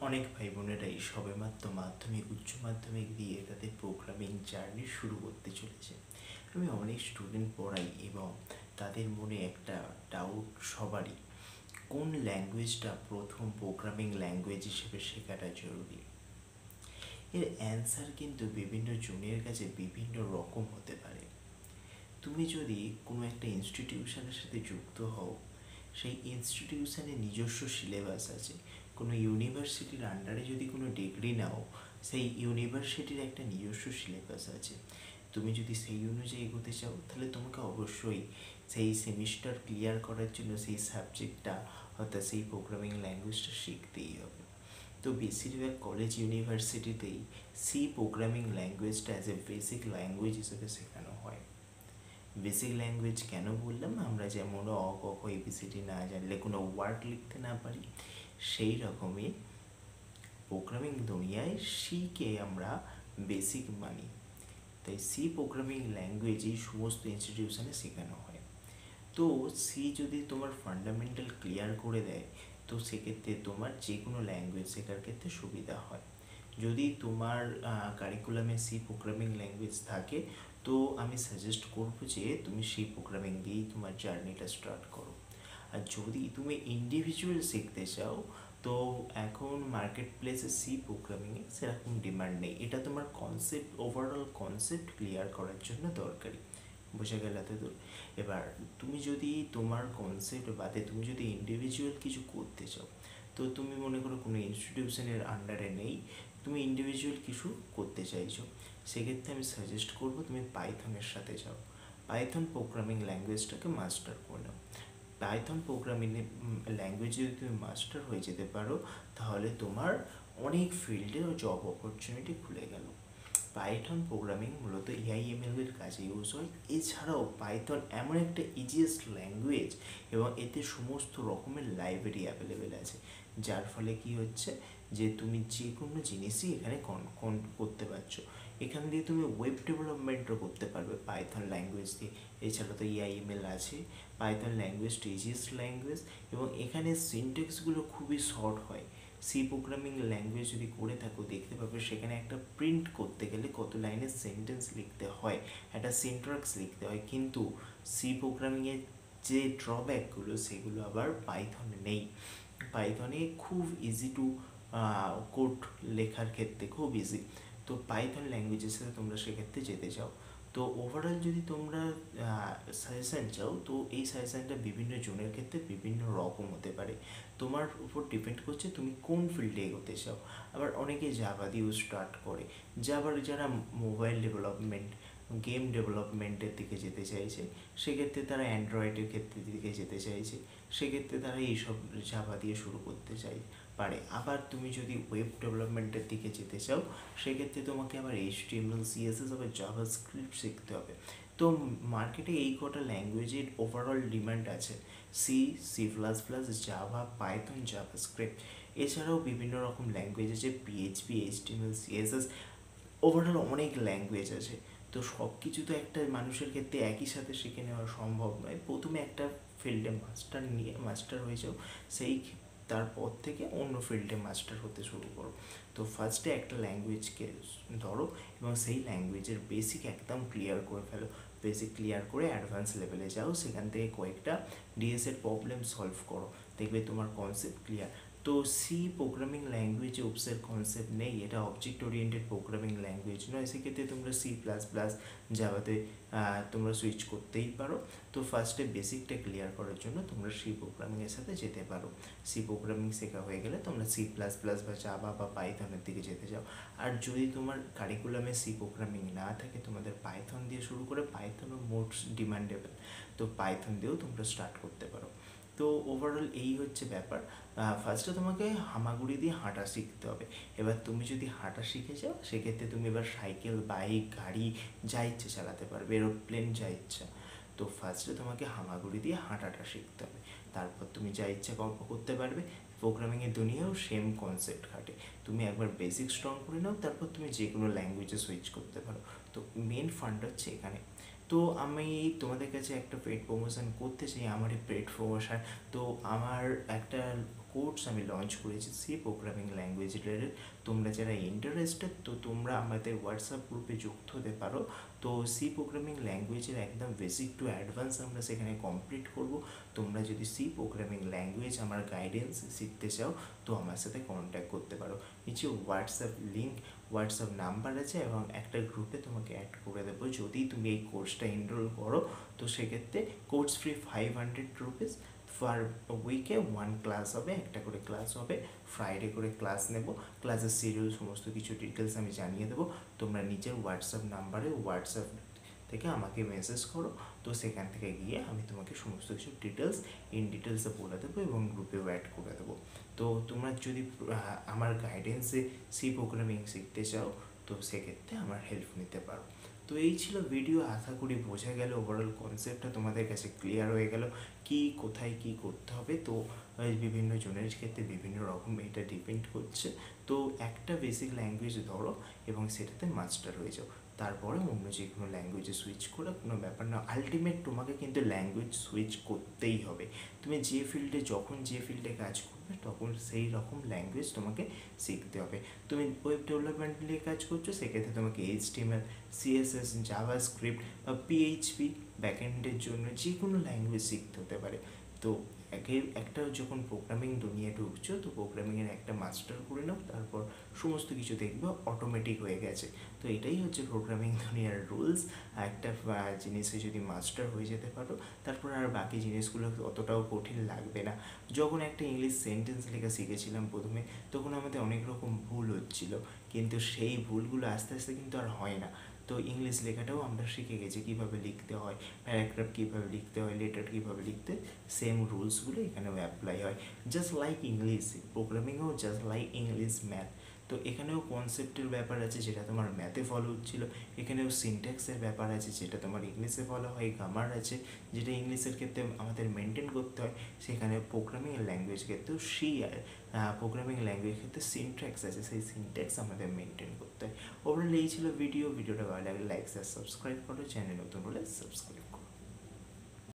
অনেক ভাই বোনেরাই সবেমাত্র মাধ্যমিক উচ্চ মাধ্যমিক দিয়ে তাদের প্রোগ্রামিং জার্নি শুরু করতে চলেছে। আমি অনেক স্টুডেন্ট পড়াই এবং তাদের মনে একটা ডাউট সবারই, কোন ল্যাঙ্গুয়েজটা প্রথম প্রোগ্রামিং ল্যাঙ্গুয়েজ হিসেবে শেখাটা জরুরি। এর অ্যান্সার কিন্তু বিভিন্ন জনের কাছে বিভিন্ন রকম হতে পারে। তুমি যদি কোনো একটা ইনস্টিটিউশনের সাথে যুক্ত হও, সেই ইনস্টিটিউশনের নিজস্ব সিলেবাস আছে। কোনো ইউনিভার্সিটির আন্ডারে যদি কোনো ডিগ্রি নাও, সেই ইউনিভার্সিটির একটা নিজস্ব সিলেবাস আছে। তুমি যদি সেই অনুযায়ী এগোতে চাও, তাহলে তোমাকে অবশ্যই সেই সেমিস্টার ক্লিয়ার করার জন্য সেই সাবজেক্টটা অর্থাৎ সেই প্রোগ্রামিং ল্যাঙ্গুয়েজটা শিখতেই হবে। তো বেশিরভাগ কলেজ ইউনিভার্সিটিতেই সি প্রোগ্রামিং ল্যাঙ্গুয়েজটা অ্যাজ এ বেসিক ল্যাঙ্গুয়েজ হিসেবে শেখানো হয়। বেসিক ল্যাঙ্গুয়েজ কেন বললাম? আমরা যেমন অ ক খ এবিসিডি না জানলে কোনো ওয়ার্ড লিখতে না পারি, সেই রকমই প্রোগ্রামিং দুনিয়ায় সিকে আমরা বেসিক মানি। তাই সি প্রোগ্রামিং ল্যাঙ্গুয়েজ এই সমস্ত ইনস্টিটিউশনে শেখানো হয়। তো সি যদি তোমার ফান্ডামেন্টাল ক্লিয়ার করে দেয়, তো সেক্ষেত্রে তোমার যে কোনো ল্যাঙ্গুয়েজ শেখার ক্ষেত্রে সুবিধা হয়। যদি তোমার কারিকুলামে সি প্রোগ্রামিং ল্যাঙ্গুয়েজ থাকে, তো আমি সাজেস্ট করবো যে তুমি সি প্রোগ্রামিং দিয়েই তোমার জার্নিটা স্টার্ট করো। আর যদি তুমি ইন্ডিভিজুয়াল শিখতে চাও, তো এখন মার্কেট প্লেসে সি প্রোগ্রামিংয়ে সেরকম ডিমান্ড নেই। এটা তোমার কনসেপ্ট, ওভারঅল কনসেপ্ট ক্লিয়ার করার জন্য দরকারি। বোঝা গেল এতদূর? এবার তুমি যদি তোমার কনসেপ্ট বাদে তুমি যদি ইন্ডিভিজুয়াল কিছু করতে চাও, তো তুমি মনে করো কোনো ইনস্টিটিউশনের আন্ডারে নেই, তুমি ইন্ডিভিজুয়াল কিছু করতে চাইছো, সেক্ষেত্রে আমি সাজেস্ট করবো তুমি পাইথনের সাথে যাও। পাইথন প্রোগ্রামিং ল্যাঙ্গুয়েজটাকে মাস্টার করে নাও। পাইথন প্রোগ্রামিং ল্যাঙ্গুয়েজ যদি তুমি মাস্টার হয়ে যেতে পারো, তাহলে তোমার অনেক ফিল্ডে জব অপরচুনিটি খুলে গেল। পাইথন প্রোগ্রামিং মূলত এআইএমএল এর কাজে ইউজ হয়। এছাড়াও পাইথন এমন একটা ইজিয়েস্ট ল্যাঙ্গুয়েজ এবং এতে সমস্ত রকমের লাইব্রেরি অ্যাভেলেবেল আছে, যার ফলে কি হচ্ছে যে তুমি যে কোনো জিনিসই এখানে করতে পারছো। এখান দিয়ে তুমি ওয়েব ডেভেলপমেন্টও করতে পারবে পাইথন ল্যাঙ্গুয়েজ দিয়ে। এছাড়া তো এআইএমএল আছে। পাইথন ল্যাঙ্গুয়েজটা ইজিয়েস্ট ল্যাঙ্গুয়েজ এবং এখানে সিনট্যাক্সগুলো খুবই শর্ট হয়। সি প্রোগ্রামিং ল্যাঙ্গুয়েজ যদি করে থাকো, দেখতে পাবে সেখানে একটা প্রিন্ট করতে গেলে কত লাইনের সেন্টেন্স লিখতে হয়, একটা সিনট্যাক্স লিখতে হয়, কিন্তু সি প্রোগ্রামিংয়ের যে ড্রব্যাকগুলো সেগুলো আবার পাইথনে নেই। পাইথনে খুব ইজি টু কোড লেখার ক্ষেত্রে খুব ইজি। তো পাইথন ল্যাঙ্গুয়েজের সাথে তোমরা সেক্ষেত্রে যেতে চাও। তো ওভারঅল যদি তোমরা সাজেশান চাও, তো এই সাজেশানটা বিভিন্ন জনের ক্ষেত্রে বিভিন্ন রকম হতে পারে। তোমার উপর ডিপেন্ড করছে তুমি কোন ফিল্ডে এগোতে চাও। আবার অনেকে জাভা দিয়েও স্টার্ট করে। জাভার যারা মোবাইল ডেভেলপমেন্ট, গেম ডেভেলপমেন্টের দিকে যেতে চাইছে, সেক্ষেত্রে তারা অ্যান্ড্রয়েডের ক্ষেত্রে দিকে যেতে চাইছে, সেক্ষেত্রে তারা এইসব জাভা দিয়ে শুরু করতে চাই পারে। আবার তুমি যদি ওয়েব ডেভেলপমেন্টের দিকে যেতে চাও, সেক্ষেত্রে তোমাকে আবার এইচটিএমএল সিএসএস আবার জাভাস্ক্রিপ্ট শিখতে হবে। তো মার্কেটে এই কটা ল্যাঙ্গুয়েজের ওভারঅল ডিমান্ড আছে: C, C plus plus, Java, Python, JavaScript. এছাড়াও বিভিন্ন রকম ল্যাঙ্গুয়েজ আছে, পিএইচপি, এইচটিএমএল, সিএসএস, ওভারঅল অনেক ল্যাঙ্গুয়েজ আছে। তো সব কিছু তো একটা মানুষের ক্ষেত্রে একই সাথে শিখে নেওয়া সম্ভব নয়। প্রথমে একটা ফিল্ডে মাস্টার হয়ে যাও, সেই তারপর থেকে অন্য ফিল্ডে মাস্টার হতে শুরু করো। তো ফার্স্টে একটা ল্যাঙ্গুয়েজকে ধরো এবং সেই ল্যাঙ্গুয়েজের বেসিক একদম ক্লিয়ার করে ফেলো। বেসিক ক্লিয়ার করে অ্যাডভান্স লেভেলে যাও, সেখান থেকে কয়েকটা ডিএসের প্রবলেম সলভ করো, দেখবে তোমার কনসেপ্ট ক্লিয়ার। তো সি প্রোগ্রামিং ল্যাঙ্গুয়েজে ওপসের কনসেপ্ট নেই, এটা অবজেক্ট ওরিয়েন্টেড প্রোগ্রামিং ল্যাঙ্গুয়েজ নয়, সেক্ষেত্রে তোমরা সি প্লাস প্লাস, জাভাতে তোমরা সুইচ করতেই পারো। তো ফার্স্টে বেসিকটা ক্লিয়ার করার জন্য তোমরা সি প্রোগ্রামিংয়ের সাথে যেতে পারো। সি প্রোগ্রামিং শেখা হয়ে গেলে তোমরা সি প্লাস প্লাস বা জাভা বা পাইথনের দিকে যেতে চাও। আর যদি তোমার কারিকুলামে সি প্রোগ্রামিং না থাকে, তোমাদের পাইথন দিয়ে শুরু করে, পাইথনও মোস্ট ডিমান্ডেবল, তো পাইথন দিয়েও তোমরা স্টার্ট করতে পারো। তো ওভারঅল এই হচ্ছে ব্যাপার। ফার্স্টে তোমাকে হামাগুড়ি দিয়ে হাঁটা শিখতে হবে। এবার তুমি যদি হাঁটা শিখে যাও, সেক্ষেত্রে তুমি এবার সাইকেল, বাইক, গাড়ি যা ইচ্ছে চালাতে পারবে, এরোপ্লেন যা ইচ্ছা। তো ফার্স্টে তোমাকে হামাগুড়ি দিয়ে হাঁটাটা শিখতে হবে, তারপর তুমি যা ইচ্ছা করতে পারবে। প্রোগ্রামিংয়ের দুনিয়াও সেম কনসেপ্ট খাটে। তুমি একবার বেসিক স্ট্রং করে নাও, তারপর তুমি যে কোনো ল্যাঙ্গুয়েজে সুইচ করতে পারো। তো মেন ফান্ড হচ্ছে এখানে। তো আমি তোমাদের কাছে একটা পেড প্রমোশন করতে চাই, আমার এই পেড প্রমোশন। তো আমার একটা কোর্স আমি লঞ্চ করেছি সি প্রোগ্রামিং ল্যাঙ্গুয়েজ রিলেটেড। তোমরা যারা ইন্টারেস্টেড তো তোমরা আমাদের হোয়াটসঅ্যাপ গ্রুপে যুক্ত হতে পারো। তো সি প্রোগ্রামিং ল্যাঙ্গুয়েজের একদম বেসিক টু অ্যাডভান্স আমরা সেখানে কমপ্লিট করব। তোমরা যদি সি প্রোগ্রামিং ল্যাঙ্গুয়েজ আমার গাইডেন্স শিখতে চাও তো আমার সাথে কন্ট্যাক্ট করতে পারো। নিচে হোয়াটসঅ্যাপ লিঙ্ক, হোয়াটসঅ্যাপ নাম্বার আছে এবং একটা গ্রুপে তোমাকে অ্যাড করে দেবো। যদি তুমি এই কোর্সটা এনরোল করো তো সেক্ষেত্রে কোর্স ফ্রি 500 রুপিস পার উইকে 1 ক্লাস হবে, একটা করে ক্লাস হবে, ফ্রাইডে করে ক্লাস নেব। ক্লাসের শিডিউল সমস্ত কিছু ডিটেলস আমি জানিয়ে দেবো। তোমরা নিজের হোয়াটসঅ্যাপ নাম্বারে হোয়াটসঅ্যাপ থেকে আমাকে মেসেজ করো, তো সেখান থেকে গিয়ে আমি তোমাকে সমস্ত কিছু ডিটেলস ডিটেলসে বলে দেবো এবং গ্রুপেও অ্যাড করে দেবো। তো তোমরা যদি আমার গাইডেন্সে সি প্রোগ্রামিং শিখতে চাও তো সেক্ষেত্রে আমার হেল্প নিতে পারো। তো এই ছিল ভিডিও, আশা করি বোঝা গেল, ওভারঅল কনসেপ্টটা তোমাদের কাছে ক্লিয়ার হয়ে গেল কি কোথায় কি করতে হবে। তো বিভিন্ন জনের ক্ষেত্রে বিভিন্ন রকম এটা ডিপেন্ড করছে। তো একটা বেসিক ল্যাঙ্গুয়েজ ধরো এবং সেটাতে মাস্টার হয়ে যাও, তারপরে অন্য যে কোনো ল্যাঙ্গুয়েজে সুইচ করে কোনো ব্যাপার না। আলটিমেট তোমাকে কিন্তু ল্যাঙ্গুয়েজ সুইচ করতেই হবে। তুমি যে ফিল্ডে যখন যে ফিল্ডে কাজ করবে তখন সেই রকম ল্যাঙ্গুয়েজ তোমাকে শিখতে হবে। তুমি ওয়েব ডেভেলপমেন্ট নিয়ে কাজ করছো, সেক্ষেত্রে তোমাকে HTML, CSS, জাভাস্ক্রিপ্ট বা PHP ব্যাকএন্ডের জন্য যে কোনো ল্যাঙ্গুয়েজ শিখতে হতে পারে। তো একটা যখন প্রোগ্রামিং দুনিয়া ঢুকছো তো প্রোগ্রামিংয়ের একটা মাস্টার করে নাও, তারপর সমস্ত কিছু দেখবে অটোমেটিক হয়ে গেছে। তো এটাই হচ্ছে প্রোগ্রামিং দুনিয়ার রুলস। একটা জিনিসে যদি মাস্টার হয়ে যেতে পারো তারপর আর বাকি জিনিসগুলো অতটাও কঠিন লাগবে না। যখন একটা ইংলিশ সেন্টেন্স লেখা শিখেছিলাম প্রথমে, তখন আমাদের অনেক রকম ভুল হচ্ছিল, কিন্তু সেই ভুলগুলো আস্তে আস্তে কিন্তু আর হয় না। তো ইংলিশ লেখাটাও আমরা শিখে গেছি কীভাবে লিখতে হয়, প্যারাগ্রাফ কীভাবে লিখতে হয়, লেটার কীভাবে লিখতে, সেম রুলসগুলো এখানেও অ্যাপ্লাই হয়। জাস্ট লাইক ইংলিশ প্রোগ্রামিংও, জাস্ট লাইক ইংলিশ ম্যাথ। তো এখানেও কনসেপ্টের ব্যাপার আছে যেটা তোমার ম্যাথে ফলো হচ্ছিল, এখানেও সিনট্যাক্সের ব্যাপার আছে যেটা তোমার ইংলিশে ফলো হয়, গ্রামার আছে যেটা ইংলিশের ক্ষেত্রে আমাদের মেনটেন করতে হয়, সেখানে প্রোগ্রামিং ল্যাঙ্গুয়েজ ক্ষেত্রেও প্রোগ্রামিং ল্যাঙ্গুয়েজ ক্ষেত্রে সিনট্যাক্স আছে, সেই সিনট্যাক্স আমাদের মেনটেন করতে হয়। ওভারঅল এই ছিল ভিডিওটা ভালো লাগলে লাইক শেয়ার সাবস্ক্রাইব করো, চ্যানেল নতুন হলে সাবস্ক্রাইব।